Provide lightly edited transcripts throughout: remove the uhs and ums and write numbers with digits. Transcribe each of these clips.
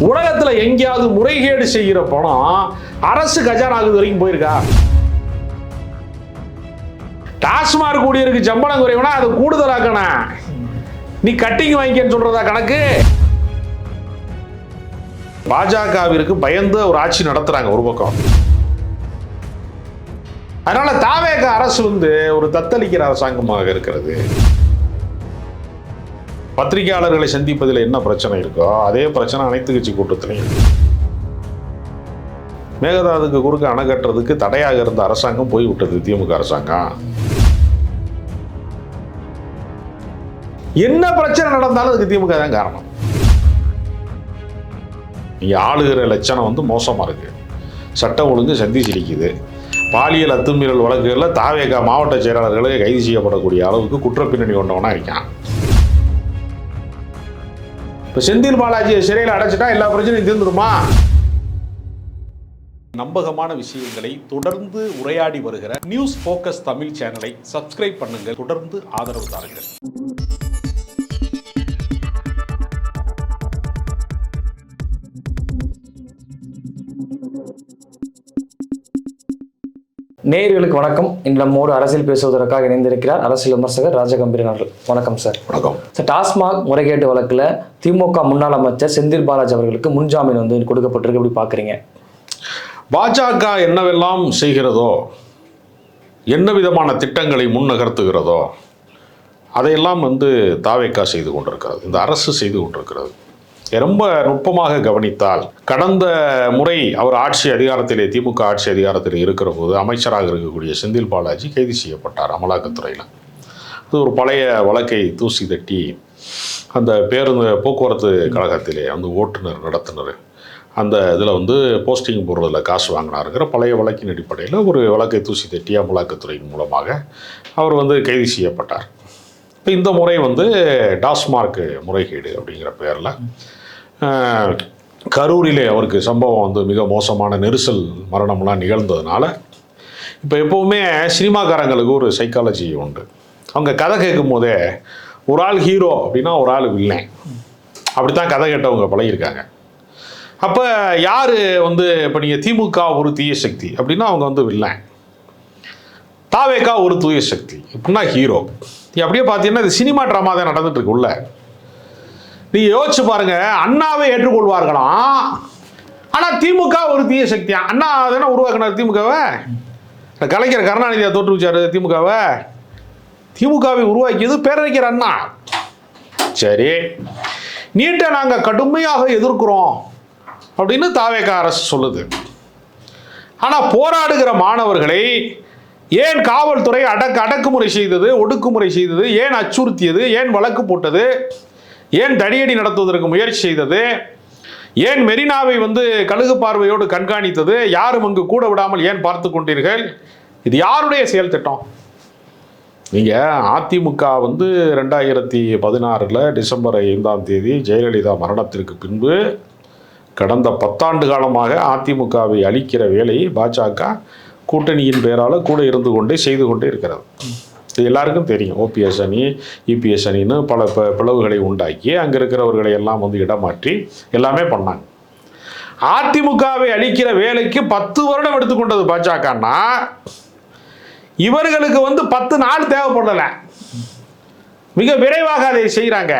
உலகத்துல எங்கேயாவது முறைகேடு செய்கிற பணம் அரசு கஜானாக்கு வரைக்கும் போயிருக்கா? டாஸ்மாக் ஊழியருக்கு சம்பளம் குறைவுனா அது கூடுதலாக்கணும். நீ கட்டிங் வாங்கிக்கன்னு சொல்றதா கணக்கு? பாஜகவிற்கு பயந்து ஒரு ஆட்சி நடத்துறாங்க ஒரு பக்கம். அதனால தாவேக அரசு ஒரு தத்தளிக்கிற அரசாங்கமாக இருக்கிறது. பத்திரிகையாளர்களை சந்திப்பதில் என்ன பிரச்சனை இருக்கோ அதே பிரச்சனை அனைத்து கட்சி கூட்டத்திலையும். மேகதாதுக்கு குறுக்க அணை கட்டுறதுக்கு தடையாக இருந்த அரசாங்கம் போய்விட்டது திமுக அரசாங்கம். என்ன பிரச்சனை நடந்தாலும் அதுக்கு திமுக தான் காரணம். நீங்க ஆளுகிற லட்சணம் மோசமா இருக்கு. சட்டம் ஒழுங்கு சந்தி சிரிக்குது. பாலியல் அத்துமீறல் வழக்குகளில் தாவேக மாவட்ட செயலாளர்களை கைது செய்யப்படக்கூடிய அளவுக்கு குற்றப்பின்னணி கொண்டவனா இருக்கான். இப்போ செந்தில் பாலாஜியை சிறையில் அடைச்சிட்டா எல்லா பிரச்சனையும் தீர்ந்துருமா? நம்பகமான விஷயங்களை தொடர்ந்து உரையாடி வருகிற நியூஸ் ஃபோக்கஸ் தமிழ் சேனலை சப்ஸ்கிரைப் பண்ணுங்க. தொடர்ந்து ஆதரவு தாருங்கள். நேயர்களுக்கு வணக்கம். இன்று நம்மோடு அரசியல் பேசுவதற்காக இணைந்திருக்கிறார் அரசியல் விமர்சகர் ராஜகம்பீரன் அவர்கள். வணக்கம் சார். வணக்கம் சார். டாஸ்மாக் முறைகேட்டு வழக்கில் திமுக முன்னாள் அமைச்சர் செந்தில் பாலாஜி அவர்களுக்கு முன்ஜாமீன் கொடுக்கப்பட்டிருக்கு. எப்படி பார்க்குறீங்க? பாஜக என்னவெல்லாம் செய்கிறதோ, என்ன விதமான திட்டங்களை முன்னகர்த்துகிறதோ அதையெல்லாம் தாவேகா செய்து கொண்டிருக்கிறது. இந்த அரசு செய்து கொண்டிருக்கிறது. ரொம்ப நுட்பமாக கவனித்தால், கடந்த முறை அவர் ஆட்சி அதிகாரத்திலே, திமுக ஆட்சி அதிகாரத்தில் இருக்கிற போது அமைச்சராக இருக்கக்கூடிய செந்தில் பாலாஜி கைது செய்யப்பட்டார் அமலாக்கத்துறையில். அது ஒரு பழைய வழக்கை தூசி தட்டி அந்த பேருந்து போக்குவரத்து கழகத்திலே ஓட்டுநர் நடத்துனர் அந்த இதில் போஸ்டிங் போடுறதில் காசு வாங்கினாருங்கிற பழைய வழக்கின் அடிப்படையில் ஒரு வழக்கை தூசி தட்டி அமலாக்கத்துறையின் மூலமாக அவர் கைது செய்யப்பட்டார். இப்போ இந்த முறை டாஸ்மார்க் முறைகேடு அப்படிங்கிற பேரில் கரூரிலே அவருக்கு சம்பவம் மிக மோசமான நெரிசல் மரணம்லாம் நிகழ்ந்ததுனால, இப்போ எப்போவுமே சினிமாக்காரங்களுக்கு ஒரு சைக்காலஜி உண்டு. அவங்க கதை கேட்கும் போதே ஒரு ஆள் ஹீரோ அப்படின்னா ஒரு ஆள் வில்லன், அப்படித்தான் கதை கேட்டவங்க பழகிருக்காங்க. அப்போ யார் இப்போ நீங்கள் திமுக ஒரு தீய சக்தி அப்படின்னா அவங்க வில்லன், தாவேகா ஒரு தூய சக்தி அப்படின்னா ஹீரோ. அப்படியே பார்த்தீங்கன்னா இது சினிமா ட்ராமா தான் நடந்துட்டு இருக்கு உள்ள. நீங்க யோசிச்சு பாருங்க, அண்ணாவை ஏற்றுக்கொள்வார்களாம், ஆனால் திமுக ஒரு தீய சக்தியா? அண்ணா தானே உருவாக்கினார் திமுகவை. கலைஞர் கருணாநிதியை தோற்றுவிச்சார் திமுகவை. திமுகவை உருவாக்கியது பேரறிஞர் அண்ணா. சரி, நீட்டை நாங்கள் கடுமையாக எதிர்க்கிறோம் அப்படின்னு தாவேகா அரசு சொல்லுது. ஆனால் போராடுகிற மாணவர்களை ஏன் காவல்துறை அடக்குமுறை செய்தது, ஒடுக்குமுறை செய்தது, ஏன் அச்சுறுத்தியது, ஏன் வழக்கு போட்டது, ஏன் தடியடி நடத்துவதற்கு முயற்சி செய்தது, ஏன் மெரினாவை கழுகு பார்வையோடு கண்காணித்தது, யாரும் அங்கு கூட விடாமல் ஏன் பார்த்து கொண்டீர்கள்? இது யாருடைய செயல் திட்டம்? நீங்கள் அதிமுக 2016 டிசம்பர் 5 ஜெயலலிதா மரணத்திற்கு பின்பு கடந்த 10 ஆண்டு காலமாக அதிமுகவை அழிக்கிற வேலையை பாஜக கூட்டணியின் பேரால் கூட இருந்து கொண்டே செய்து கொண்டே இருக்கிறது. இது எல்லாருக்கும் தெரியும். ஓபிஎஸ் அணி, இபிஎஸ் அணின்னு பல பிளவுகளை உண்டாக்கி அங்கே இருக்கிறவர்களை எல்லாம் இடமாற்றி எல்லாமே பண்ணாங்க. அதிமுகவை அழிக்கிற வேலைக்கு 10 வருடம் எடுத்துக்கொண்டது பாஜகன்னா, இவர்களுக்கு 10 நாள் தேவைப்படலை, மிக விரைவாக அதை செய்கிறாங்க.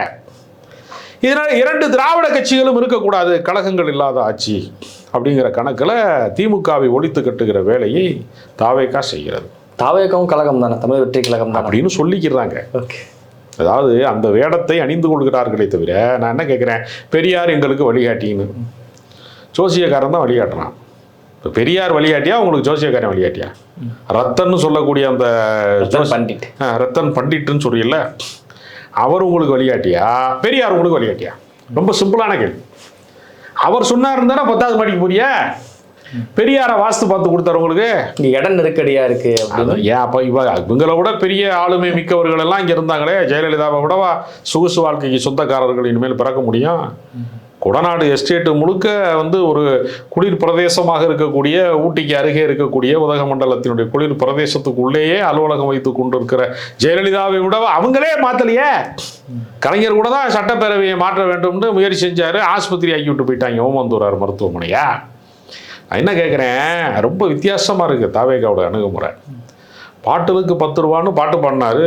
இதனால் 2 திராவிட கட்சிகளும் இருக்கக்கூடாது, கழகங்கள் இல்லாத ஆட்சி அப்படிங்கிற கணக்கில் திமுகவை ஒழித்து கட்டுகிற வேலையை தாவேகா செய்கிறது. தாவேகாவும் கழகம் தானே, தமிழ் வெற்றி கழகம் தான் அப்படின்னு சொல்லிக்கிறாங்க. அதாவது அந்த வேடத்தை அணிந்து கொள்கிறார்களே தவிர, நான் என்ன கேட்குறேன், பெரியார் எங்களுக்கு வழிகாட்டின்னு ஜோசியக்காரன் தான் வழிகாட்டுறான். இப்போ பெரியார் வழிகாட்டியா உங்களுக்கு ஜோசியக்காரன் வழிகாட்டியா? ரத்தன்னு சொல்லக்கூடிய அந்த பண்டிட், ரத்தன் பண்டிட்டுன்னு சொல்றீல்ல, அவர் உங்களுக்கு வழிகாட்டியா, பெரியார் உங்களுக்கு வழிகாட்டியா? ரொம்ப சிம்பிளான கேள்வி. அவர் சொன்னார் இருந்தா 10வது மாடிக்கு போறிய, பெரியாரை வாஸ்து பார்த்து கொடுத்தாரு உங்களுக்கு. இங்கே இடம் நெருக்கடியா இருக்கு அப்படின்னு. ஏன் அப்போ இவங்களை விட பெரிய ஆளுமை மிக்கவர்கள் எல்லாம் இங்கே இருந்தாங்களே, ஜெயலலிதாவை விடவா சொகுசு வாழ்க்கைக்கு சொந்தக்காரர்கள் இனிமேல் பிறக்க முடியும்? கொடநாடு எஸ்டேட்டு முழுக்க வந்து ஒரு குளிர் பிரதேசமாக இருக்கக்கூடிய, ஊட்டிக்கு அருகே இருக்கக்கூடிய உதகமண்டலத்தினுடைய குளிர் பிரதேசத்துக்குள்ளேயே அலுவலகம் வைத்து கொண்டிருக்கிற ஜெயலலிதாவை விட அவங்களே மாற்றலையே. கலைஞர் கூட தான் சட்டப்பேரவையை மாற்ற வேண்டும்னு முயற்சி செஞ்சார். ஆஸ்பத்திரி ஆக்கி விட்டு போயிட்டாங்க ஓமந்தூரார் மருத்துவமனையா. நான் என்ன கேட்குறேன், ரொம்ப வித்தியாசமாக இருக்குது தாவேகாவோட அணுகுமுறை. பாட்டுக்கு 10 ரூபான்னு பாட்டு பாடினார்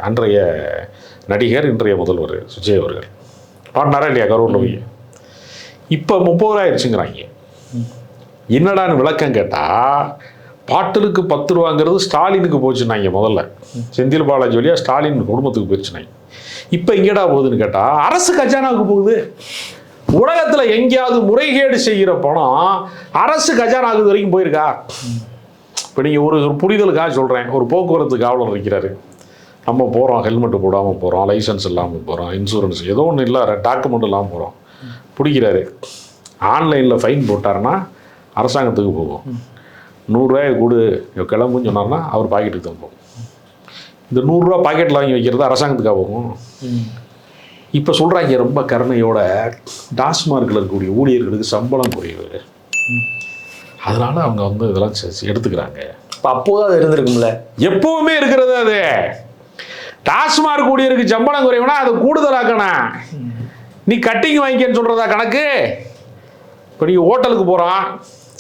அன்றைய நடிகர், இன்றைய முதல்வர் விஜய் அவர்கள். பாடினாரா இல்லையா கரூரில் போய்? இப்போ 30 ரூபா ஆயிடுச்சுங்கிறாங்க. என்னடான்னு விளக்கம் கேட்டால், பாட்டிலுக்கு 10 ரூபாங்கிறது ஸ்டாலினுக்கு போச்சுன்னாங்க. முதல்ல செந்தில் பாலாஜி வழியாக ஸ்டாலின் குடும்பத்துக்கு போயிடுச்சுனாங்க. இப்போ எங்கேடா போகுதுன்னு கேட்டால் அரசு கஜானாவுக்கு போகுது. உலகத்தில் எங்கேயாவது முறைகேடு செய்கிற பணம் அரசு கஜானாவுக்கு வரைக்கும் போயிருக்கா? இப்போ நீங்கள் ஒரு புரிதலுக்காக சொல்கிறேன். ஒரு போக்குவரத்து காவலர் இருக்கிறாரு, நம்ம போகிறோம், ஹெல்மெட்டு போடாமல் போகிறோம், லைசன்ஸ் இல்லாமல் போகிறோம், இன்சூரன்ஸ் ஏதோ ஒன்றும் இல்லை, டாக்குமெண்ட் இல்லாமல் போகிறோம், பிடிக்கிறாரு. ஆன்லைனில் ஃபைன் போட்டாருன்னா அரசாங்கத்துக்கு போகும். 100 ரூபாயை கொடு கிளம்புன்னு சொன்னார்னா அவர் பாக்கெட்டுக்கு தான் போகும். இந்த 100 ரூபா பாக்கெட்டில் வாங்கி வைக்கிறது அரசாங்கத்துக்காக போகும். இப்போ சொல்கிறாங்க ரொம்ப கருணையோட, டாஸ்மார்க்கில் இருக்கக்கூடிய ஊழியர்களுக்கு சம்பளம் குறைவு, அதனால அவங்க வந்து இதெல்லாம் எடுத்துக்கிறாங்க. இப்போ அப்போது அது இருந்திருக்கும்ல, எப்பவுமே இருக்கிறது அது. டாஸ்மார்க் ஊழியருக்கு சம்பளம் குறைவுனா அது கூடுதலாக்கணும். நீ கட்டிங் வாங்கிக்கன்னு சொல்கிறதா கணக்கு? இப்போ நீங்கள் ஹோட்டலுக்கு போகிறான்,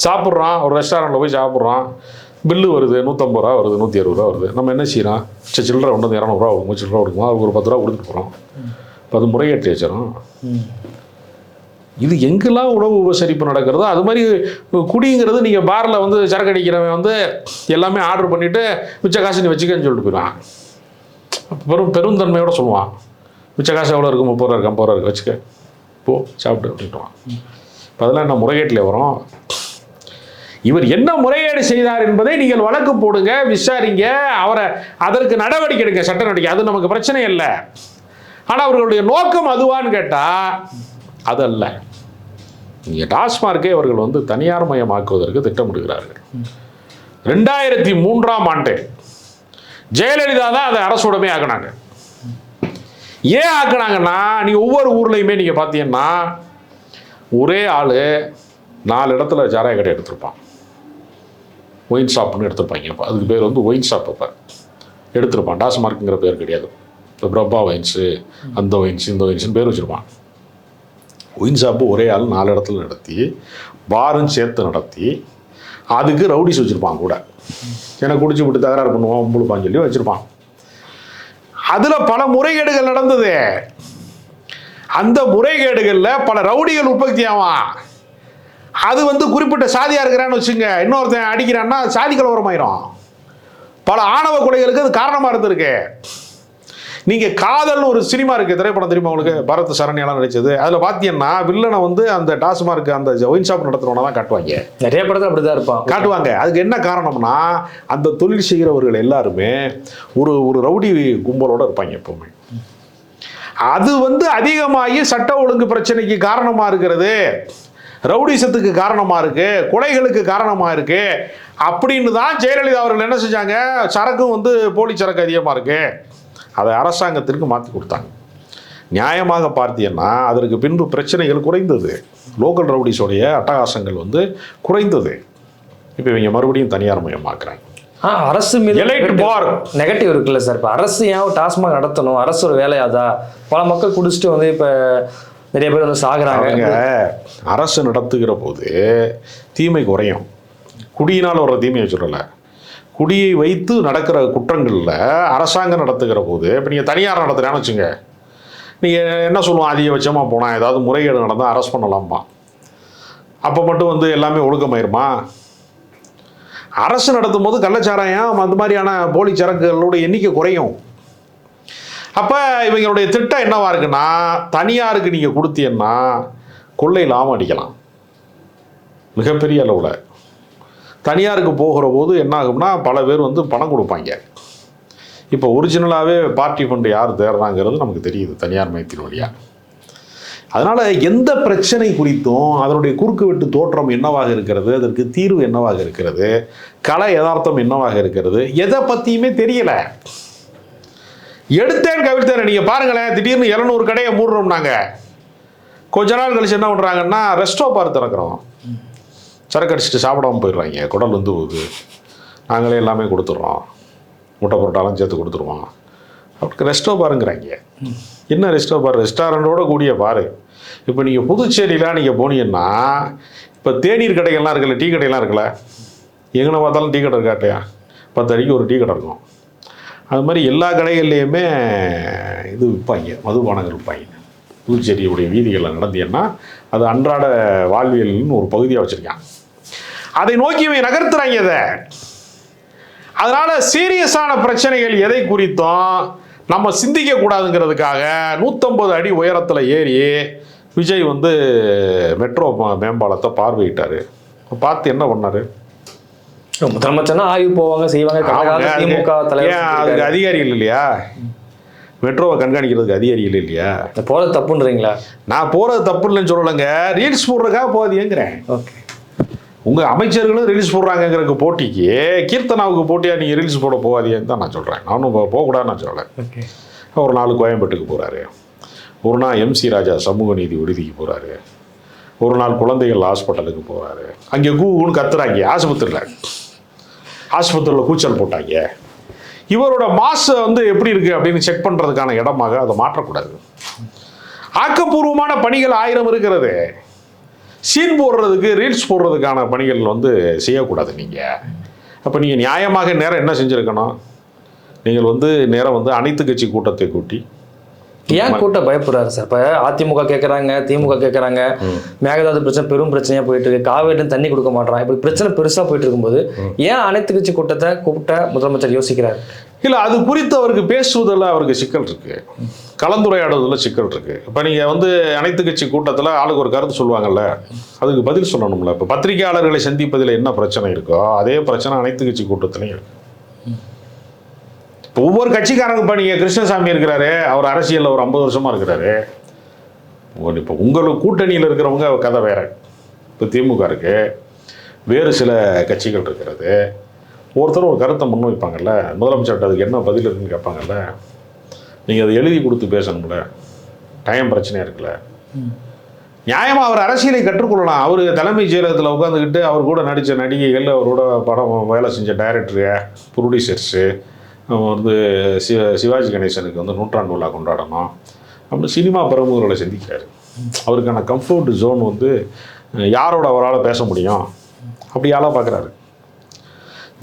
சாப்பிட்றான், ஒரு ரெஸ்டாரண்ட்டில் போய் சாப்பிட்றான், பில்லு வருது 150 ரூபா வருது, 160 ரூபா வருது. நம்ம என்ன செய்யறோம், சில்லறை கொண்டு வந்து 200 ரூபா கொடுக்கும், சில்லறை கொடுக்குமா, அதுக்கு ஒரு 10 ரூபா கொடுத்துட்டு போகிறோம். இப்போ அது முறைகேட்டு வச்சிடும். இது எங்கெல்லாம் உணவு உபசரிப்பு நடக்கிறதோ அது மாதிரி குடிங்கிறது. நீங்கள் பாரில் வந்து சரக்கு அடிக்கிறவன் வந்து எல்லாமே ஆர்டர் பண்ணிவிட்டு மிச்ச காசு நீ வச்சுக்கன்னு சொல்லிட்டு போயிடுவான். பெருந்தன்மையோட சொல்லுவான், மிச்ச காசு எவ்வளோ இருக்கும், 30 ரூபா இருக்கு, 50 ரூபா இருக்கு, வச்சுக்க போ சாப்பிட்டு அப்படின்ட்டுவான். இப்போ அதெல்லாம் என்ன முறைகேட்டில் வரும்? இவர் என்ன முறைகேடு செய்தார் என்பதை நீங்கள் வழக்கு போடுங்க, விசாரிங்க, அவரை அதற்கு நடவடிக்கை எடுங்க, சட்ட நடவடிக்கை. அது நமக்கு பிரச்சனை இல்லை. ஆனால் அவர்களுடைய நோக்கம் அதுவான்னு கேட்டால் அதல்ல. இங்கே டாஸ்மார்க்கே அவர்கள் வந்து தனியார் மயமாக்குவதற்கு திட்டமிடுகிறார்கள். 2003ஆம் ஆண்டு ஜெயலலிதா தான் அதை அரசுடமே ஆக்கினாங்க. ஏன் ஆக்கினாங்கன்னா, நீங்கள் ஒவ்வொரு ஊர்லேயுமே நீங்கள் பார்த்தீங்கன்னா ஒரே ஆள் 4 இடத்துல சாராய கடை எடுத்திருப்பான். ஒயின் ஷாப்னு எடுத்திருப்பாங்க. இப்போ அதுக்கு பேர் வந்து ஒயின் ஷாப். இப்போ எடுத்திருப்பான், டாஸ்மார்க்குங்கிற பேர் கிடையாது. இப்போ பிரபா ஒயின்ஸு, அந்த ஒயின்ஸு, இந்த ஒயின்ஸுன்னு பேர் வச்சுருப்பான். ஒயின் ஷாப்பு ஒரே ஆள் 4 இடத்துல நடத்தி, பாரும் சேர்த்து நடத்தி, அதுக்கு ரவுடிஸ் வச்சுருப்பான் கூட. ஏன்னா குடிச்சு விட்டு தகராறு பண்ணுவான், முழுப்பான்னு சொல்லி வச்சுருப்பான். அதில் பல முறைகேடுகள் நடந்தது. அந்த முறைகேடுகளில் பல ரவுடிகள் உற்பத்தி ஆவான். அது வந்து குறிப்பிட்ட சாதியாக இருக்கிறான்னு வச்சுங்க, இன்னொருத்தன் அடிக்கிறான்னா சாதி கலவரமாயிரும். பல ஆணவ கொலைகளுக்கு அது காரணமாக இருந்திருக்கு. நீங்கள் காதல்னு ஒரு சினிமா இருக்குது, திரைப்படம் தெரியுமா உங்களுக்கு? பரத் சரண்யாலாம் நடிச்சது. அதில் பார்த்தீங்கன்னா வில்லனை வந்து அந்த டாஸ்மார்க் அந்த ஒயின் ஷாப் நடத்துறவனா தான் காட்டுவாங்க. நிறைய படத்தில் அப்படி தான் இருப்பான், காட்டுவாங்க. அதுக்கு என்ன காரணம்னா, அந்த தொழில் செய்கிறவர்கள் எல்லாருமே ஒரு ரவுடி கும்பலோடு இருப்பாங்க எப்பவுமே. அது வந்து அதிகமாகி சட்ட ஒழுங்கு பிரச்சனைக்கு காரணமாக இருக்கிறது, ரவுடிசத்துக்கு காரணமாக இருக்கு, கொலைகளுக்கு காரணமாக இருக்கு அப்படின்னு தான் ஜெயலலிதா அவர்கள் என்ன செஞ்சாங்க, சரக்கும் வந்து போலி சரக்கு அதிகமாக இருக்கு, அதை அரசாங்கத்திற்கு மாற்றி கொடுத்தாங்க. நியாயமாக பார்த்தீங்கன்னா அதற்கு பின்பு பிரச்சனைகள் குறைந்தது, லோக்கல் ரவுடிஸோடைய அட்டகாசங்கள் வந்து குறைந்தது. இப்போ இவங்க மறுபடியும் தனியார் மயமாக்குறாங்க. அரசு மீது நெகட்டிவ் இருக்குல்ல சார். இப்போ அரசு ஏன் டாஸ்மாக் நடத்தணும், அரசோட வேலையாதா? பல மக்கள் குடிச்சிட்டு வந்து இப்போ நிறைய பேர் வந்து சாகுறாங்க. அரசு நடத்துகிற போது தீமை குறையும். குடியினால் வர்ற தீமையை சொல்லலை, குடியை வைத்து நடக்கிற குற்றங்களில் அரசாங்கம் நடத்துகிற போது, இப்போ நீங்கள் தனியார் நடத்துகிறான்னு வச்சுங்க, நீங்கள் என்ன சொல்லுவோம், அதிகபட்சமாக போனால் ஏதாவது முறைகேடு நடந்தால் அரெஸ்ட் பண்ணலாமா? அப்போ மட்டும் வந்து எல்லாமே ஒழுக்கமாயிருமா? அரசு நடத்தும் போது கள்ளச்சாராயம் அந்த மாதிரியான போலி சரக்குகளோட எண்ணிக்கை குறையும். அப்போ இவங்களுடைய திட்டம் என்னவா இருக்குன்னா, தனியாருக்கு நீங்கள் கொடுத்தீங்கன்னா கொள்ளை லாபம் அடிக்கலாம் மிகப்பெரிய அளவில். தனியாருக்கு போகிற போது என்ன ஆகும்னா, பல பேர் வந்து பணம் கொடுப்பாங்க. இப்போ ஒரிஜினலாகவே பார்ட்டி ஃபண்டு யார் தேடுறாங்கிறது நமக்கு தெரியுது தனியார் மையத்தின் வழியாக. அதனால் எந்த பிரச்சனை குறித்தும் அதனுடைய குறுக்கு வெட்டு தோற்றம் என்னவாக இருக்கிறது, அதற்கு தீர்வு என்னவாக இருக்கிறது, கலை யதார்த்தம் என்னவாக இருக்கிறது, எதை பற்றியுமே தெரியலை. எடுத்தேன் கவிழ்த்தேன். நீங்கள் பாருங்களேன், திடீர்னு 700 கடையை மூடுறோம் நாங்கள். கொஞ்ச நாள் கழிச்சு என்ன பண்ணுறாங்கன்னா ரெஸ்டோ பார் திறக்கிறோம், சரக்கு அடிச்சுட்டு சாப்பிடாம போயிடுறாங்க, குடல் வந்து போகுது, நாங்களே எல்லாமே கொடுத்துட்றோம், முட்டை புரோட்டாலாம் சேர்த்து கொடுத்துருவோம். அப்படி ரெஸ்டோ பாருங்கிறாங்க. என்ன ரெஸ்டோ பார்? ரெஸ்டாரண்ட்டோட கூடிய பாரு. இப்போ நீங்கள் புதுச்சேரியில் நீங்கள் போனீங்கன்னா இப்போ தேநீர் கடைகள்லாம் இருக்குல்ல, டீ கடையெல்லாம் இருக்குல்ல, எங்கே பார்த்தாலும் டீ கடை இருக்காட்டையா, 10 அடிக்கு ஒரு டீ கடை இருக்கும். அது மாதிரி எல்லா கடைகள்லேயுமே இது விற்பாங்க, மதுபானங்கள் விற்பாங்க. புதுச்சேரியுடைய வீதிகளில் நடந்தீங்கன்னா அது அன்றாட வாழ்வியல்னு ஒரு பகுதியாக வச்சுருக்கான். அதை நோக்கி இவன் நகர்த்துறாங்க. அதை அதனால் சீரியஸான பிரச்சனைகள் எதை குறித்தும் நம்ம சிந்திக்கக்கூடாதுங்கிறதுக்காக 150 அடி உயரத்தில் ஏறி விஜய் வந்து மெட்ரோ மேம்பாலத்தை பார்வையிட்டார். பார்த்து என்ன பண்ணார்? முதலமைச்சர்னா ஆய்வு போவாங்க, செய்வாங்க. திமுக தலைவர் அதுக்கு அதிகாரிகள் இல்லையா? மெட்ரோவை கண்காணிக்கிறதுக்கு அதிகாரிகள் இல்லையா? போகிறது தப்புன்றீங்களா? நான் போகிறது தப்பு இல்லைன்னு சொல்லலைங்க, ரீல்ஸ் போடுறதுக்காக போகாதீங்கிறேன். ஓகே, உங்கள் அமைச்சர்களும் ரீல்ஸ் போடுறாங்கிறதுக்கு போட்டிக்கு கீர்த்தனாவுக்கு போட்டியாக நீங்கள் ரீல்ஸ் போட போகாதீங்கன்னு தான் நான் சொல்கிறேன். நானும் போகக்கூடாதுன்னு நான் சொல்லலை. ஓகே, ஒரு நாள் கோயம்பேட்டுக்கு போகிறாரு, ஒரு நாள் MC ராஜா சமூக நீதி விடுதிக்கு போகிறாரு, ஒரு நாள் குழந்தைகள் ஹாஸ்பிட்டலுக்கு போகிறாரு. அங்கே கூன்னு கத்துறாங்க, ஆஸ்பத்திரியில் கூச்சல் போட்டாங்க. இவரோட மாசு வந்து எப்படி இருக்குது அப்படின்னு செக் பண்ணுறதுக்கான இடமாக அதை மாற்றக்கூடாது. ஆக்கப்பூர்வமான பணிகள் 1000 இருக்கிறது. சீன் போடுறதுக்கு, ரீல்ஸ் போடுறதுக்கான பணிகள் வந்து செய்யக்கூடாது. நீங்கள் அப்போ நீங்கள் நியாயமாக நேரம் என்ன செஞ்சுருக்கணும்? நீங்கள் வந்து நேரம் வந்து அனைத்து கட்சி கூட்டத்தை கூட்டி ஏன் கூட்டம் பயப்படுறாரு சார்? இப்போ அதிமுக கேட்குறாங்க, திமுக கேட்குறாங்க, மேகதாது பிரச்சனை பெரும் பிரச்சனையாக போயிட்டு இருக்கு, காவேரி தண்ணி கொடுக்க மாட்டான், இப்படி பிரச்சனை பெருசாக போயிட்டு இருக்கும்போது ஏன் அனைத்து கட்சி கூட்டத்தை கூப்பிட்ட முதலமைச்சர் யோசிக்கிறார்? இல்லை, அது குறித்து அவருக்கு பேசுவதில் அவருக்கு சிக்கல் இருக்குது, கலந்துரையாடுவதில் சிக்கல் இருக்குது. இப்போ நீங்கள் வந்து அனைத்து கட்சி கூட்டத்தில் ஆளுக்கு ஒரு கருத்து சொல்லுவாங்கல்ல, அதுக்கு பதில் சொல்லணும்ல. இப்போ பத்திரிகையாளர்களை சந்திப்பதில் என்ன பிரச்சனை இருக்கோ அதே பிரச்சனை அனைத்து கட்சி கூட்டத்திலையும் இருக்குது. இப்போ ஒவ்வொரு கட்சிக்காரங்க, இப்போ நீங்கள் கிருஷ்ணசாமி இருக்கிறாரு, அவர் அரசியலில் ஒரு 50 வருஷமாக இருக்கிறாரு. இப்போ உங்களுக்கு கூட்டணியில் இருக்கிறவங்க கதை வேறு. இப்போ திமுக இருக்குது, வேறு சில கட்சிகள் இருக்கிறது. ஒருத்தர் ஒரு கருத்தை முன்வைப்பாங்கல்ல, முதலமைச்சர்கிட்ட அதுக்கு என்ன பதில் இருக்குன்னு கேட்பாங்கல்ல, நீங்கள் அதை எழுதி கொடுத்து பேசணும்ல, டைம் பிரச்சனையாக இருக்குல்ல. நியாயமாக அவர் அரசியலை கற்றுக்கொள்ளலாம். அவர் தலைமைச் செயலகத்தில் உட்காந்துக்கிட்டு அவர் கூட நடித்த நடிகைகள், அவரோட படம் வேலை செஞ்ச டைரக்டரு, ப்ரொடியூசர்ஸு வந்து சிவாஜி கணேசனுக்கு வந்து 100ஆண்டு விழா கொண்டாடணும் அப்படின்னு சினிமா பிரமுகர்களை சந்திக்கிறார். அவருக்கான கம்ஃபர்ட் ஜோன் வந்து யாரோட அவரால் பேச முடியும் அப்படியால பார்க்குறாரு.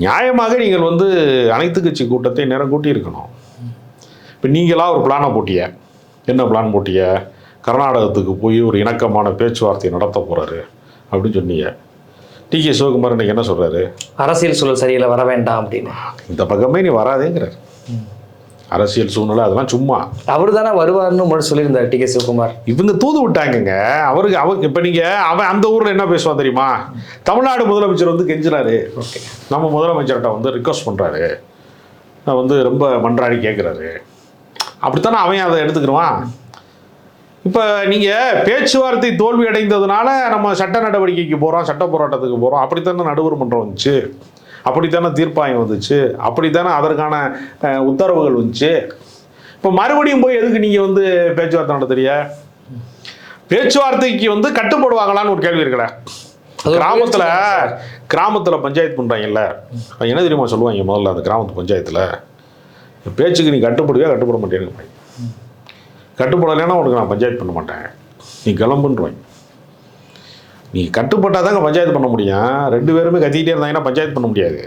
நியாயமாக நீங்கள் வந்து அனைத்து கட்சி கூட்டத்தை நேரம் கூட்டி இருக்கணும். இப்போ நீங்களாக ஒரு பிளானை போட்டிய, என்ன பிளான் போட்டிய? கர்நாடகத்துக்கு போய் ஒரு இணக்கமான பேச்சுவார்த்தை நடத்த போகிறாரு அப்படின்னு சொன்னீங்க. TK சிவகுமார் இன்னைக்கு என்ன சொல்கிறாரு? அரசியல் சூழல் சரியில்லை, வர வேண்டாம் அப்படின்னு. இந்த பக்கமே நீ வராதேங்கிறார். அரசியல் சூழ்நிலை அதெல்லாம் சும்மா. அவர் தானே வருவார்னு முன்னாடி சொல்லியிருந்தார் TK சிவகுமார். இவங்க தூது விட்டாங்கங்க அவருக்கு. இப்போ நீங்கள் அவன் அந்த ஊரில் என்ன பேசுவான் தெரியுமா? தமிழ்நாடு முதலமைச்சர் வந்து கெஞ்சுறாரு, நம்ம முதலமைச்சர்கிட்ட வந்து ரிக்வஸ்ட் பண்ணுறாரு, வந்து ரொம்ப மன்றாடி கேட்குறாரு. அப்படித்தானே அவன் அதை எடுத்துக்கிடுவான். இப்போ நீங்கள் பேச்சுவார்த்தை தோல்வி அடைந்ததுனால நம்ம சட்ட நடவடிக்கைக்கு போகிறோம், சட்ட போராட்டத்துக்கு போகிறோம், அப்படித்தானே நடுவர் மன்றம் வந்துச்சு, அப்படித்தானே தீர்ப்பாயம் வந்துச்சு, அப்படித்தானே அதற்கான உத்தரவுகள் வந்துச்சு. இப்போ மறுபடியும் போய் எதுக்கு நீங்கள் வந்து பேச்சுவார்த்தை நடத்துறிய? பேச்சுவார்த்தைக்கு வந்து கட்டுப்படுவாங்களான்னு ஒரு கேள்வி இருக்கல. கிராமத்தில் பஞ்சாயத்து பண்ணுறாங்கல்ல, என்ன தெரியுமா சொல்லுவாங்க முதல்ல அந்த கிராமத்து பஞ்சாயத்தில்? பேச்சுக்கு நீ கட்டுப்படுவியா, கட்டுப்பட மாட்டேன்னு. கட்டுப்படலைன்னா உனக்கு நான் பஞ்சாயத்து பண்ண மாட்டேன், நீ கிளம்புன்றாங்க. நீ கட்டுப்பட்டால் தாங்க பஞ்சாயத்து பண்ண முடியும். 2 பேருமே கத்திக்கிட்டே இருந்தாங்கன்னா பஞ்சாயத்து பண்ண முடியாது.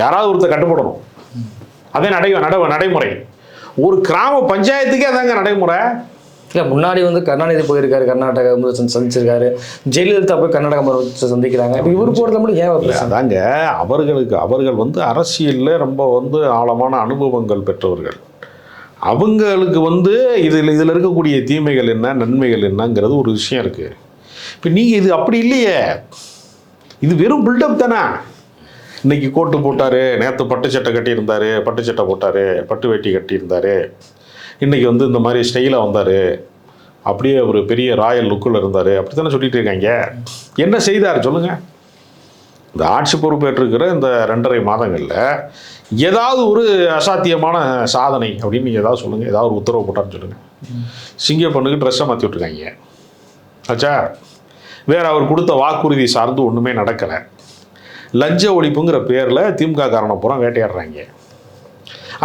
யாராவது ஒருத்தர் கட்டுப்படணும். அதே நடைமுறை. ஒரு கிராம பஞ்சாயத்துக்கே அதாங்க நடைமுறை. இல்லை, முன்னாடி வந்து கருணாநிதி போயிருக்காரு, கர்நாடக முதலமைச்சர் சந்திச்சிருக்காரு, ஜெயலலிதா போய் கர்நாடக முதலமைச்சர் சந்திக்கிறாங்க. இப்போ இவர் போகிறத மட்டும் ஏன்? அதாங்க அவர்கள் வந்து அரசியலில் ரொம்ப வந்து ஆழமான அனுபவங்கள் பெற்றவர்கள். அவங்களுக்கு வந்து இதில் இருக்கக்கூடிய தீமைகள் என்ன, நன்மைகள் என்னங்கிறது ஒரு விஷயம் இருக்குது. இப்போ நீங்கள் இது அப்படி இல்லையே, இது வெறும் பில்டப் தானே. இன்றைக்கி கோட்டு போட்டார், நேற்று பட்டு சட்டை கட்டியிருந்தார், பட்டு சட்டை போட்டார், பட்டு வேட்டி கட்டியிருந்தார், இன்றைக்கி வந்து இந்த மாதிரி ஸ்டைலாக வந்தார், அப்படியே ஒரு பெரிய ராயல் லுக்கில் இருந்தார், அப்படி தானே சொல்லிட்டு இருக்காங்க. என்ன செய்தார் சொல்லுங்கள்? இந்த ஆட்சி பொறுப்பேற்றிருக்கிற இந்த 2.5 மாதங்களில் ஏதாவது ஒரு அசாத்தியமான சாதனை அப்படின்னு நீங்கள் ஏதாவது சொல்லுங்கள். ஏதாவது ஒரு உத்தரவு போட்டான்னு சொல்லுங்கள். சிங்க பொண்ணுக்கு ட்ரெஸ்ஸை மாற்றி விட்ருக்காங்க. ஆச்சா, வேற அவர் கொடுத்த வாக்குறுதி சார்ந்து ஒன்றுமே நடக்கலை. லஞ்ச ஒழிப்புங்கிற பேரில் திமுக காரனை பூரா வேட்டையாடுறாங்க.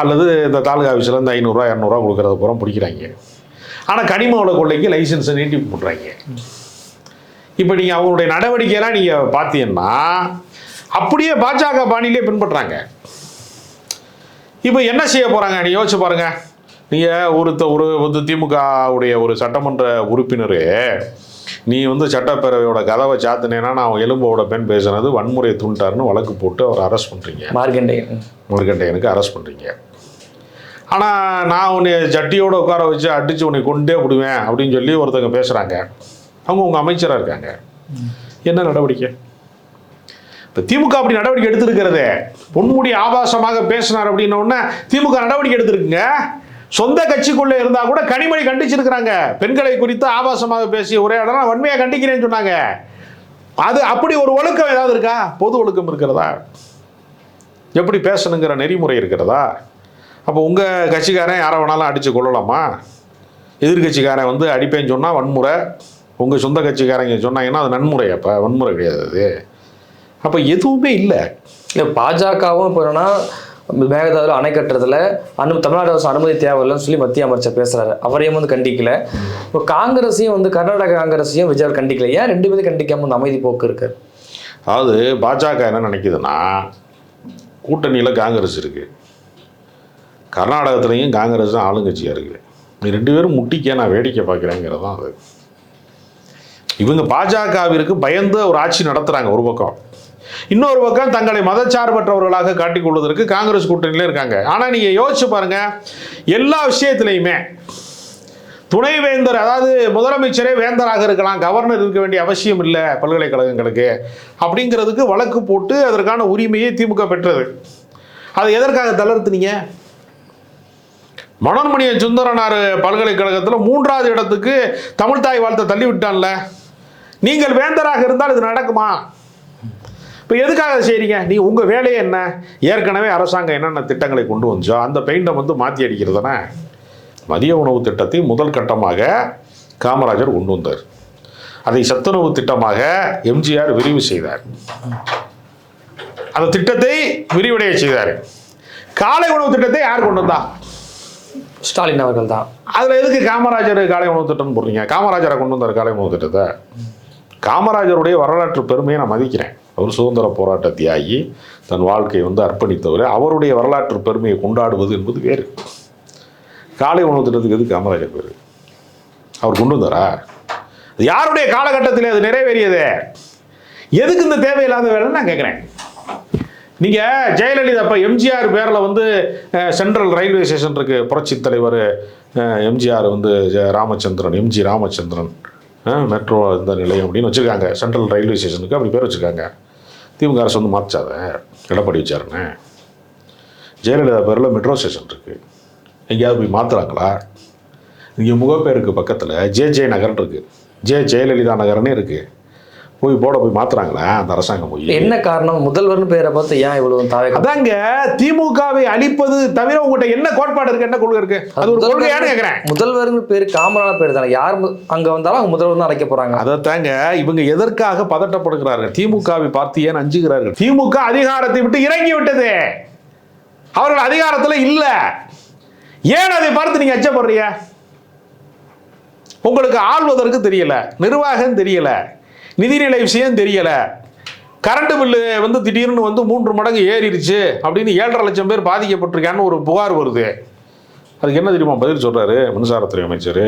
அல்லது இந்த தாலுகா ஆஃபீஸில் இந்த 500 200 கொடுக்குறத பூரா பிடிக்கிறாங்க. ஆனால் கனிம வள கொள்ளைக்கு லைசன்ஸை நீட்டிப்பு பண்ணுறாங்க. இப்போ நீங்கள் அவங்களுடைய நடவடிக்கையெல்லாம் நீங்கள் பார்த்தீங்கன்னா அப்படியே பாஜக பாணியிலே பின்பற்றுறாங்க. இப்போ என்ன செய்ய போகிறாங்க நீ யோசிச்சு பாருங்க. நீங்கள் ஒரு திமுகவுடைய ஒரு சட்டமன்ற உறுப்பினர், நீ சட்டப்பேரவையோட கதவை சாத்தினேன்னா நான் எலும்போட பெண் பேசுனது வன்முறையை தூண்டாருன்னு வழக்கு போட்டு அவர் அரெஸ்ட் பண்ணுறீங்க. மார்கண்டையனுக்கு அரெஸ்ட் பண்ணுறீங்க. ஆனால் நான் உன்னை ஜட்டியோட உட்கார வச்சு அடித்து உன்னை கொண்டே விடுவேன் அப்படின்னு சொல்லி ஒருத்தங்க பேசுகிறாங்க. அவங்க உங்கள் அமைச்சராக இருக்காங்க. என்ன நடவடிக்கை? இப்போ திமுக அப்படி நடவடிக்கை எடுத்திருக்கிறதே, பொன்முடி ஆபாசமாக பேசினார் அப்படின்ன உடனே திமுக நடவடிக்கை எடுத்திருக்குங்க. சொந்த கட்சிக்குள்ளே இருந்தால் கூட கனிமொழி கண்டிச்சிருக்கிறாங்க. பெண்களை குறித்து ஆபாசமாக பேசிய ஒரே இடம் வன்மையாக கண்டிக்கிறேன்னு சொன்னாங்க. அது அப்படி ஒரு ஒழுக்கம் ஏதாவது இருக்கா? பொது ஒழுக்கம் இருக்கிறதா? எப்படி பேசணுங்கிற நெறிமுறை இருக்கிறதா? அப்போ உங்கள் கட்சிக்காரன் யாரை வேணாலும் அடித்து கொள்ளலாமா? எதிர்கட்சிக்காரன் அடிப்பேன்னு சொன்னால் வன்முறை, உங்கள் சொந்த கட்சிக்காரங்க சொன்னாங்கன்னா அது நன்முறை. அப்போ வன்முறை கிடையாது அது. அப்போ எதுவுமே இல்லை. பாஜகவும் இப்போ என்னன்னா மேகதாதுல அணை கட்டுறதுல தமிழ்நாடு அரசு அனுமதி தேவையில்லைன்னு சொல்லி மத்திய அமைச்சர் பேசுறாரு. அவரையும் கண்டிக்கல. இப்போ காங்கிரஸையும் கர்நாடக காங்கிரஸையும் விஜய் கண்டிக்கல. ஏன் ரெண்டு பேரும் கண்டிக்காம அமைதி போக்கு இருக்கு? அதாவது பாஜக என்ன நினைக்குதுன்னா, கூட்டணியில் காங்கிரஸ் இருக்கு, கர்நாடகத்துலேயும் காங்கிரஸ் தான் ஆளுங்கட்சியாக இருக்குது. நீ ரெண்டு பேரும் முட்டிக்க நான் வேடிக்கை பார்க்குறேங்கிறது தான் அது. இவங்க பாஜகவிற்கு பயந்து ஒரு ஆட்சி நடத்துகிறாங்க ஒரு பக்கம். இன்னொரு பக்கம் தங்களை மதச்சார்பற்றவர்களாக காட்டிக்கொள்வதற்கு காங்கிரஸ் கூட்டணியிலே இருக்காங்க. ஆனால் நீங்கள் யோசிச்சு பாருங்க, எல்லா விஷயத்திலையுமே துணைவேந்தர், அதாவது முதலமைச்சரே வேந்தராக இருக்கலாம், கவர்னர் இருக்க வேண்டிய அவசியம் இல்லை பல்கலைக்கழகங்களுக்கு அப்படிங்கிறதுக்கு வழக்கு போட்டு அதற்கான உரிமையை திமுக பெற்றது. அதை எதற்காக தளர்த்துனீங்க? மனோன்மணிய சுந்தரனார் பல்கலைக்கழகத்தில் 3வது இடத்துக்கு தமிழ்தாய் வாழ்த்தை தள்ளி விட்டான்ல. நீங்கள் வேந்தராக இருந்தால் இது நடக்குமா? இப்போ எதுக்காக செய்கிறீங்க? நீங்கள் உங்கள் வேலையே என்ன? ஏற்கனவே அரசாங்கம் என்னென்ன திட்டங்களை கொண்டு வந்துச்சோ அந்த பெயிண்டை மாற்றி அடிக்கிறது தானே. மதிய உணவு திட்டத்தை முதல் கட்டமாக காமராஜர் கொண்டு வந்தார். அதை சத்துணவு திட்டமாக எம்ஜிஆர் விரிவு செய்தார். அந்த திட்டத்தை விரிவடைய செய்தார். காலை உணவு திட்டத்தை யார் கொண்டு வந்தா? ஸ்டாலின் அவர்கள் தான். அதில் எதுக்கு காமராஜர் காலை உணவு திட்டம்னு போடுறீங்க? காமராஜரை கொண்டு வந்தார் காலை உணவு திட்டத்தை. காமராஜருடைய வரலாற்று பெருமையை நான் மதிக்கிறேன். அவர் சுதந்திர போராட்ட தியாகி, தன் வாழ்க்கையை அர்ப்பணித்தவர். அவருடைய வரலாற்று பெருமையை கொண்டாடுவது என்பது வேறு. காலை உணவு திட்டத்துக்கு எது காமராஜர் பேர்? அவர் கொண்டு வந்தாரா? யாருடைய காலகட்டத்தில் அது நிறைவேறியது? எதுக்கு இந்த தேவையில்லாத வேலைன்னு நான் கேட்குறேன். நீங்கள் ஜெயலலிதா இப்போ எம்ஜிஆர் பேரில் சென்ட்ரல் ரயில்வே ஸ்டேஷன் இருக்குது. புரட்சி தலைவர் எம்ஜிஆர் ராமச்சந்திரன், எம்ஜி ராமச்சந்திரன் மெட்ரோ இந்த நிலையம் அப்படின்னு வச்சுருக்காங்க. சென்ட்ரல் ரயில்வே ஸ்டேஷனுக்கு அப்படி பேர் வச்சுருக்காங்க. திமுக அரசு மாற்றாத எடப்பாடி வச்சாருன்னு. ஜெயலலிதா பேரில் மெட்ரோ ஸ்டேஷன் இருக்குது. எங்கேயாவது போய் மாற்றுறாங்களா? இங்கே முகப்பேருக்கு பக்கத்தில் ஜே நகர்னு இருக்குது. ஜெயலலிதா நகர்னே இருக்குது. போய் மாற்றுறாங்களா அந்த அரசாங்கம்? போய் என்ன காரணம்? முதல்வர்னு பேரை பார்த்து ஏன் இவ்வளவு தாவே? அதாங்க திமுகவை அழிப்பது தவிர உங்கள்கிட்ட என்ன கோட்பாடு இருக்கு, என்ன கொள்கை இருக்கு? அது ஒரு கொள்கையானு கேட்குறேன். முதல்வர்னு பேர் காமரான பேர் தானே. யார் அங்கே வந்தாலும் அவங்க முதல்வர் தான் அழைக்க போறாங்க. அதைத்தாங்க இவங்க எதற்காக பதட்டப்படுகிறார்கள்? திமுகவை பார்த்து ஏன் அஞ்சுகிறார்கள்? திமுக அதிகாரத்தை விட்டு இறங்கி விட்டது. அவர்கள் அதிகாரத்தில் இல்லை. ஏன் அதை பார்த்து நீங்க அச்சப்படுறீங்க? உங்களுக்கு ஆள்வதற்கு தெரியல, நிர்வாகம் தெரியல, நிதிநிலை விஷயம் தெரியல. கரண்ட் பில்லு திடீர்னு 3 மடங்கு ஏறிடுச்சு அப்படின்னு 7.5 லட்சம் பேர் பாதிக்கப்பட்டிருக்கான்னு ஒரு புகார் வருது. அதுக்கு என்ன தெரியுமா பதில் சொல்றாரு மின்சாரத்துறை அமைச்சர்?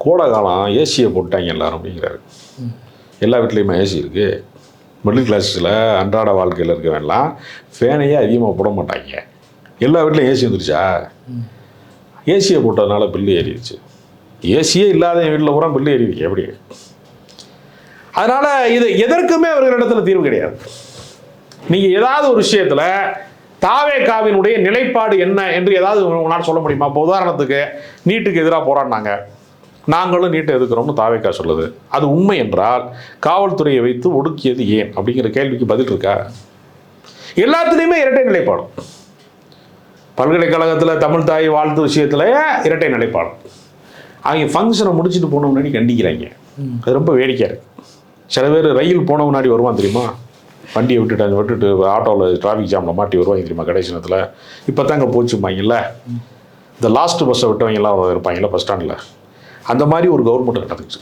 கோடை காலம் ஏசியை போட்டாங்க எல்லாரும் அப்படிங்கிறாரு. எல்லா வீட்லேயுமே ஏசி இருக்குது. மிடில் கிளாஸில் அன்றாட வாழ்க்கையில் இருக்க வேண்டாம், ஃபேனையே அதிகமாக போட மாட்டாங்க. எல்லா வீட்லையும் ஏசி வந்துருச்சா? ஏசியை போட்டதுனால பில்லு ஏறிடுச்சு. ஏசியே இல்லாத வீட்டில் பூரா பில்லு ஏறிடுச்சு. எப்படி? அதனால் இது எதற்குமே அவர்களிடத்தில் தீர்வு கிடையாது. நீங்கள் ஏதாவது ஒரு விஷயத்தில் தாவேகாவினுடைய நிலைப்பாடு என்ன என்று ஏதாவது உங்களால் சொல்ல முடியுமா? இப்போ உதாரணத்துக்கு நீட்டுக்கு எதிராக போராடினாங்க, நாங்களும் நீட்டை எதிர்க்கிறோம்னு தாவேகா சொல்லுது. அது உண்மை என்றால் காவல்துறையை வைத்து ஒடுக்கியது ஏன் அப்படிங்கிற கேள்விக்கு பதில் இருக்கா? எல்லாத்துலேயுமே இரட்டை நிலைப்பாடும். பல்கலைக்கழகத்தில் தமிழ்தாய் வாழ்த்து விஷயத்தில் இரட்டை நிலைப்பாடும். அவங்க ஃபங்க்ஷனை முடிச்சுட்டு போன முன்னாடி கண்டிக்கிறாங்க. அது ரொம்ப வேடிக்கையாக இருக்குது. சில பேர் ரயில் போன முன்னாடி வருவான் தெரியுமா, வண்டியை விட்டுட்டு ஆட்டோவில் டிராஃபிக் ஜாமில் மாட்டி வருவாங்க தெரியுமா கடைசி நேரத்தில். இப்போ தாங்க போச்சுப்பாங்கல்ல, இந்த லாஸ்ட்டு பஸ்ஸை விட்டவங்கலாம் இருப்பாங்கல்ல பஸ் ஸ்டாண்டில், அந்த மாதிரி ஒரு கவர்மெண்ட் நடந்துச்சு.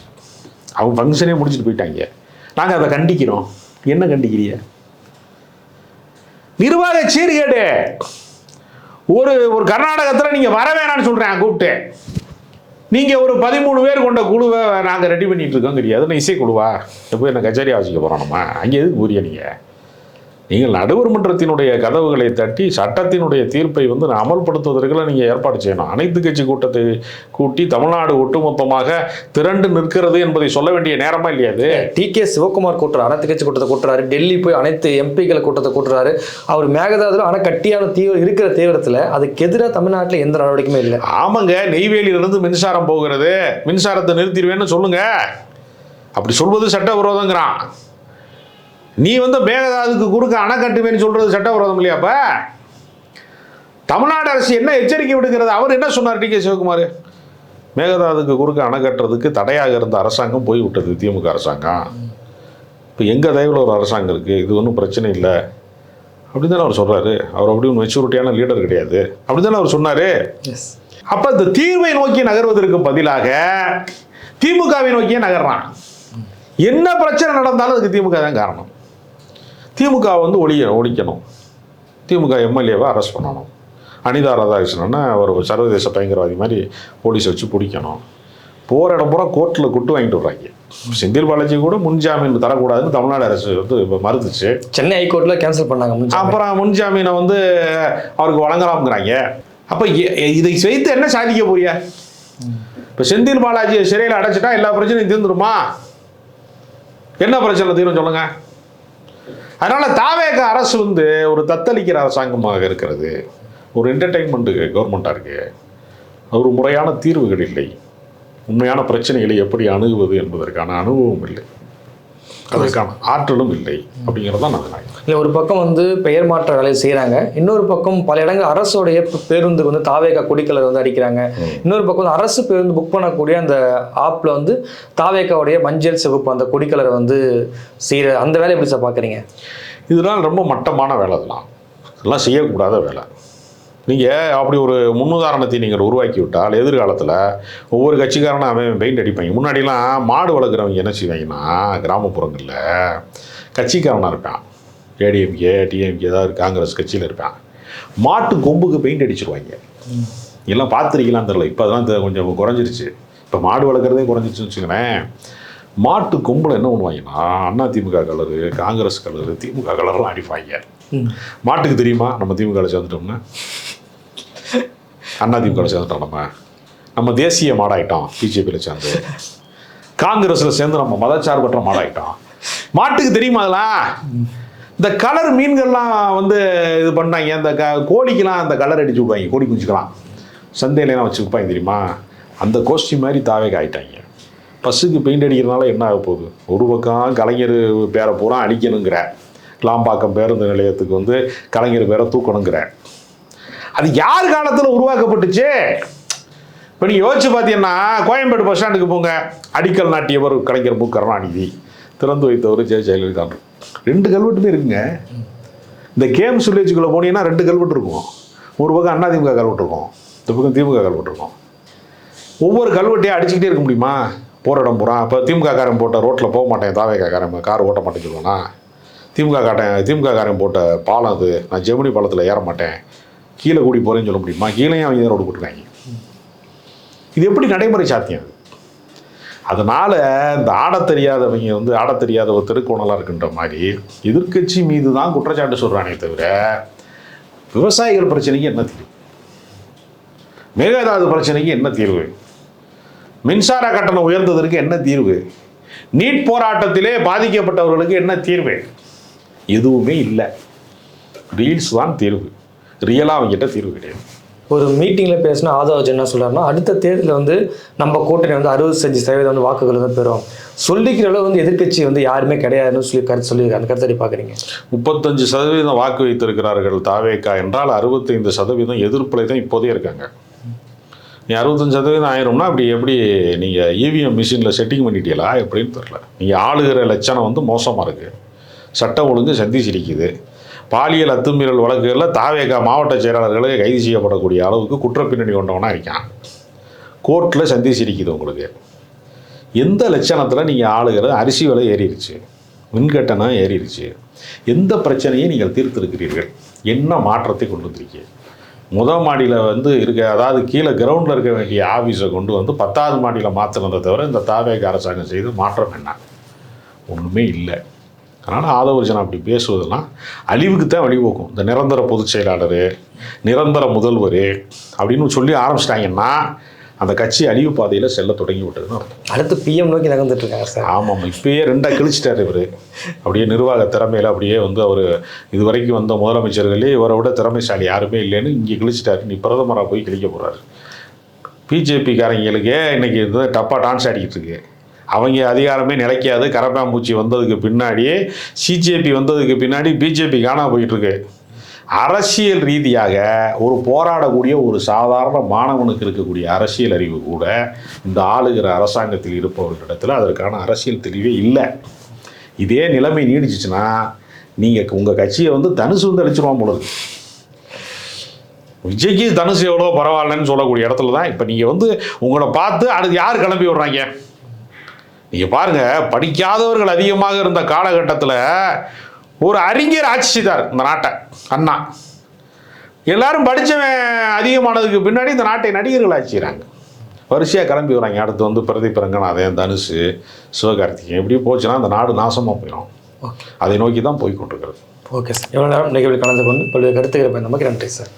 அவங்க ஃபங்க்ஷனே முடிச்சுட்டு போயிட்டாங்க. நாங்கள் அதை கண்டிக்கிறோம். என்ன கண்டிக்கிறீங்க? நிர்வாக சீர்கேடு. ஒரு ஒரு கர்நாடகத்தில் நீங்கள் வர வேணான்னு சொல்கிறேன் கூப்பிட்டு, நீங்கள் ஒரு 13 பேர் கொண்ட குழுவை நாங்கள் ரெடி பண்ணிகிட்டு இருக்கோம் கிடையாது. நான் இசைக்குழுவா போய் என்ன கச்சேரி ஆசிக்க போகிறோம் நம்ம? அங்கே எதுக்கு புரிய நீங்கள் நடுவர் மன்றத்தினுடைய கதவுகளை தட்டி சட்டத்தினுடைய தீர்ப்பை வந்து அமல்படுத்துவதற்குள்ள நீங்கள் ஏற்பாடு செய்யணும். அனைத்து கட்சி கூட்டத்தை கூட்டி தமிழ்நாடு ஒட்டுமொத்தமாக திரண்டு நிற்கிறது என்பதை சொல்ல வேண்டிய நேரமா இல்லையா? அது டிகே சிவகுமார் கூட்டுறாரு, அனைத்து கட்சி கூட்டத்தை கூட்டுறாரு, டெல்லி போய் அனைத்து எம்பிக்களை கூட்டத்தை கூட்டுறாரு. அவர் மேகதாதுல ஆனால் கட்டியான இருக்கிற தீவிரத்தில் அதுக்கு எதிராக தமிழ்நாட்டில் எந்த நடவடிக்கையுமே இல்லை. ஆமாங்க, நெய்வேலியிலிருந்து மின்சாரம் போகிறது, மின்சாரத்தை நிறுத்திடுவேன்னு சொல்லுங்க. அப்படி சொல்வது சட்டவிரோதங்கிறான். நீ வந்து மேகதாதுக்கு குறுக்க அணை கட்டுவேன்னு சொல்றது சட்டவிரோதம் இல்லையாப்ப? தமிழ்நாடு அரசு என்ன எச்சரிக்கை விடுகிறது? அவர் என்ன சொன்னார் டிகே சிவகுமார்? மேகதாதுக்கு குறுக்க அணை கட்டுறதுக்கு தடையாக இருந்த அரசாங்கம் போய்விட்டது திமுக அரசாங்கம். இப்போ எங்கள் தயவில் ஒரு அரசாங்கம் இருக்குது, இது ஒன்றும் பிரச்சனை இல்லை அப்படின்னு தானே அவர் சொல்கிறாரு. அவர் அப்படி ஒரு மெச்சூரிட்டியான லீடர் கிடையாது, அப்படி தானே அவர் சொன்னார். அப்போ இந்த தீர்வை நோக்கி நகர்வதற்கு பதிலாக திமுகவை நோக்கியே நகர்றான். என்ன பிரச்சனை நடந்தாலும் அதுக்கு திமுக தான் காரணம். திமுக வந்து ஒழிக்கணும், திமுக எம்எல்ஏவை அரெஸ்ட் பண்ணணும், அனிதா ராதாகிருஷ்ணனை ஒரு சர்வதேச பயங்கரவாதி மாதிரி போலீஸ் வச்சு பிடிக்கணும். போகிற இடம் பூரா கோர்ட்டில் குட்டு வாங்கிட்டு வர்றாங்க. செந்தில் பாலாஜி கூட முன்ஜாமீன் தரக்கூடாதுன்னு தமிழ்நாடு அரசு வந்து மறுத்துச்சு. சென்னை ஹைகோர்ட்டில் கேன்சல் பண்ணாங்க. அப்புறம் முன்ஜாமீனை வந்து அவருக்கு வழங்கலாம்ங்கிறாங்க. அப்போ இதை வைத்து என்ன சாதிக்க போறியா? இப்போ செந்தில் பாலாஜியை சிறையில் அடைச்சிட்டா எல்லா பிரச்சனையும் தீர்ந்துருமா? என்ன பிரச்சனை தீரும் சொல்லுங்க? அதனால தாவேக அரசு வந்து ஒரு தத்தளிக்கிற அரசாங்கமாக இருக்கிறது, ஒரு என்டர்டெயின்மெண்ட் கவர்மெண்ட்டாக இருக்கு. ஒரு முறையான தீர்வுகள் இல்லை, உண்மையான பிரச்சனைகளை எப்படி அணுகுவது என்பதற்கான அனுபவம் இல்லை, அதற்கான ஆற்றலும் இல்லை அப்படிங்கிறது தான் நான். இல்லை, ஒரு பக்கம் வந்து பெயர் மாற்ற வேலையை செய்கிறாங்க, இன்னொரு பக்கம் பல இடங்கள் அரசுடைய பேருந்துக்கு வந்து தாவேகா கொடிக்கலர் வந்து அடிக்கிறாங்க. இன்னொரு பக்கம் வந்து அரசு பேருந்து புக் பண்ணக்கூடிய அந்த ஆப்பில் வந்து தாவேகாவுடைய மஞ்சள் சிவப்பு அந்த கொடிக்கலரை வந்து செய்கிற அந்த வேலையை எப்படி சார் பார்க்குறீங்க? இதெல்லாம் ரொம்ப மட்டமான வேலை, இதெல்லாம் செய்யக்கூடாத வேலை. நீங்கள் அப்படி ஒரு முன்னுதாரணத்தை நீங்கள் உருவாக்கி விட்டால் எதிர்காலத்தில் ஒவ்வொரு கட்சிக்காரனும் அவன் பெயிண்ட் அடிப்பாங்க. முன்னாடிலாம் மாடு வளர்க்குறவங்க என்ன செய்வாங்கன்னா கிராமப்புறங்களில் கட்சிக்காரனாக இருப்பான், ஏடிஎம்கே டிஎம்கே ஏதாவது காங்கிரஸ் கட்சியில் இருப்பான், மாட்டு கொம்புக்கு பெயிண்ட் அடிச்சிருவாங்க. எல்லாம் பார்த்துருக்கீங்களான்னு தெரியல, இப்போ அதெல்லாம் கொஞ்சம் குறைஞ்சிருச்சு. இப்போ மாடு வளர்க்குறதே குறைஞ்சிருச்சுன்னு வச்சுக்கிறேன். மாட்டு கொம்பில் என்ன பண்ணுவாங்கன்னா அண்ணா திமுக கலரு, காங்கிரஸ் கலரு, திமுக கலர்லாம் அடிப்பாங்க. மாட்டுக்கு தெரியுமா நம்ம திமுகவில் சேர்ந்துட்டோம்னா? அண்ணா திமுகவில் சேர்ந்துட்டோம், நம்ம தேசிய மாடாயிட்டோம், பிஜேபியில் சேர்ந்து காங்கிரஸில் சேர்ந்து நம்ம மதச்சார்பற்ற மாடாயிட்டோம். மாட்டுக்கு தெரியுமா அதெல்லாம்? இந்த கலர் மீன்கள்லாம் வந்து இது பண்ணாங்க, இந்த கோழிக்கெல்லாம் அந்த கலர் அடிச்சு விடுவாங்க, கோழி குஞ்சுக்கலாம் சந்தையிலாம் வச்சு விற்பாங்க தெரியுமா? அந்த கோஷ்டி மாதிரி தாவே ஆகிட்டாங்க. பஸ்ஸுக்கு பெயிண்ட் அடிக்கிறதுனால என்ன ஆக போகுது? ஒரு பக்கம் கலைஞர் பேரை பூரா அடிக்கணுங்கிற, லாம்பாக்கம் பேருந்து நிலையத்துக்கு வந்து கலைஞர் பேரை தூக்கணுங்கிற. அது யார் காலத்தில் உருவாக்கப்பட்டுச்சு? இப்போ நீங்கள் யோசிச்சு பார்த்தீங்கன்னா கோயம்பேடு பஸ் ஸ்டாண்டுக்கு போங்க, அடிக்கல் நாட்டியவர் கலைஞர் மு கருணாநிதி, திறந்து வைத்தவர் ஜெய ஜெயலலிதா. 2 கல்வெட்டுமே இருக்குங்க. இந்த கேம்ஸ் வில்லேஜுக்குள்ளே போனீங்கன்னா 2 கல்வெட்டு இருக்கும். ஒரு பக்கம் அதிமுக கல்வெட்டு இருக்கும், இந்த பக்கம் திமுக கல்வெட்டு இருக்கும். ஒவ்வொரு கல்வெட்டையும் அடிச்சுக்கிட்டே இருக்க முடியுமா? போகிற இடம் பூரா. இப்போ திமுக காரன் போட்ட ரோட்டில் போக மாட்டேன், தாவேகா காரன் கார் ஓட்ட மாட்டேன்னு சொல்லுவேன்னா, திமுக காரன் போட்ட பாலம் அது, நான் ஜெமினி பாலத்தில் ஏற மாட்டேன், கீழே கூடி போகிறேன்னு சொல்ல முடியுமா? கீழேயும் அவங்க ரோடு போட்டுருக்காங்க. இது எப்படி நடைமுறை சாத்தியம்? அதனால் இந்த ஆடத்தெரியாதவங்க வந்து ஆடத்தெரியாதவ திருக்கோணலாக இருக்கின்ற மாதிரி எதிர்க்கட்சி மீது தான் குற்றச்சாட்டு சொல்கிறானே தவிர விவசாயிகள் பிரச்சனைக்கு என்ன தீர்வு? மேகதாது பிரச்சனைக்கு என்ன தீர்வு? மின்சார கட்டணம் உயர்ந்ததற்கு என்ன தீர்வு? நீட் போராட்டத்திலே பாதிக்கப்பட்டவர்களுக்கு என்ன தீர்வு? எதுவுமே இல்லை. ரீல்ஸ் தான் தீர்வு, ரியலாக அவங்ககிட்ட தீர்வு கிடையாது. ஒரு மீட்டிங்கில் பேசினா ஆதவ் என்ன சொல்கிறாருன்னா, அடுத்த தேர்தலில் வந்து நம்ம கூட்டணி வந்து 65% வந்து வாக்குகள் வந்து பெறும், சொல்லிக்கிற அளவு வந்து எதிர்க்கட்சி வந்து யாருமே கிடையாதுன்னு சொல்லி கருத்து சொல்லியிருக்காங்க. அந்த கருத்தை பார்க்குறீங்க? 35% வாக்கு வைத்திருக்கிறார்கள் தாவேகா என்றால் 65% எதிர்ப்பில் தான் இப்போதே இருக்காங்க. நீ 65% ஆயிரும்னா அப்படி எப்படி நீங்கள் இவிஎம் மிஷினில் செட்டிங் பண்ணிட்டீங்களா எப்படின்னு தெரில. நீங்கள் ஆளுகிற லட்சணம் வந்து மோசமாக இருக்குது. சட்டம் ஒழுங்கு சந்தி சிரிக்குது. பாலியல் அத்துமீறல் வழக்குகளில் தாவேகா மாவட்ட செயலாளர்களே கைது செய்யப்படக்கூடிய அளவுக்கு குற்றப்பின்னணி கொண்டவனா இருக்கான். கோர்ட்டில் சந்தி சிரிக்குது உங்களுக்கு. எந்த லட்சணத்தில் நீங்கள் ஆளுகிற அரிசி விலை ஏறிடுச்சு, மின்கட்டணம் ஏறிடுச்சு, எந்த பிரச்சனையை நீங்கள் தீர்த்திருக்கிறீர்கள், என்ன மாற்றத்தை கொண்டு வந்திருக்கீங்க? முதல் மாடியில் வந்து இருக்க, அதாவது கீழே கிரவுண்டில் இருக்க வேண்டிய ஆஃபீஸை கொண்டு வந்து 10வது மாடியில் மாற்றினதை தவிர இந்த தாவேக அரசாங்கம் செய்து மாற்றம் என்ன? ஒன்றுமே இல்லை. அதனால் ஆதவர்ஜன் அப்படி பேசுவதெல்லாம் அழிவுக்கு தான் வழிவகுக்கும். இந்த நிரந்தர பொதுச் செயலாளர், நிரந்தர முதல்வர் அப்படின்னு சொல்லி ஆரம்பிச்சிட்டாங்கன்னா அந்த கட்சி அழிவு பாதையில் செல்ல தொடங்கி விட்டதுன்னு அர்த்தம். அடுத்து பிஎம் நோக்கி நகர்ந்துட்டு இருக்காங்க சார். ஆமாம், இப்பயே 2 கிழிச்சிட்டார் இவர். அப்படியே நிர்வாக திறமையில் அப்படியே வந்து அவர் இது வரைக்கும் வந்த முதலமைச்சர்களே இவரை விட திறமைசாலி யாருமே இல்லைன்னு இங்கே கிழிச்சிட்டாரு. நீ பிரதமராக போய் கிழிக்க போகிறாரு. பிஜேபிக்காரங்களுக்கே இன்றைக்கி வந்து டப்பாக டான்ஸ் ஆடிக்கிட்டு இருக்கு. அவங்க அதிகாரமே நிலைக்காது. கரப்பாம்பூச்சி வந்ததுக்கு பின்னாடியே, சிஜேபி வந்ததுக்கு பின்னாடி பிஜேபி காணாம போயிட்டுருக்கு. அரசியல் ரீதியாக ஒரு போராடக்கூடிய ஒரு சாதாரண மாணவனுக்கு இருக்கக்கூடிய அரசியல் அறிவு கூட இந்த ஆளுகிற அரசாங்கத்தில் இருப்பவர்களிடத்தில் அதற்கான அரசியல் தெளிவே இல்லை. இதே நிலைமை நீடிச்சிச்சுன்னா நீங்கள் உங்கள் கட்சியை வந்து தனுசு வந்து அழிச்சிருவான் போல இருக்கு. விஜய்க்கு தனுசு எவ்வளோ பரவாயில்லன்னு சொல்லக்கூடிய இடத்துல தான் இப்போ நீங்கள் வந்து உங்களை பார்த்து அடுத்து யார் கிளம்பி விடுறாங்க? நீங்கள் பாருங்கள், படிக்காதவர்கள் அதிகமாக இருந்த காலகட்டத்தில் ஒரு அறிஞர் ஆட்சி செய்தார் இந்த நாட்டை, அண்ணா. எல்லாரும் படித்தவன் அதிகமானதுக்கு பின்னாடி இந்த நாட்டை நடிகர்கள் ஆட்சி செய்கிறாங்க. வரிசையாக கிளம்பி வராங்க. அடுத்து வந்து பிரதீப் ரங்கநாதன், தனுஷ், சிவகார்த்திகேயன் இப்படி போச்சுன்னா அந்த நாடு நாசமாக போயிடும். அதை நோக்கி தான் போய் கொண்டிருக்கிறது. ஓகே சார், எவ்வளோ நேரம் நிகழ்வில் கலந்து கொண்டு பல்வேறு கருத்துக்களை நமக்கு நன்றி சார்.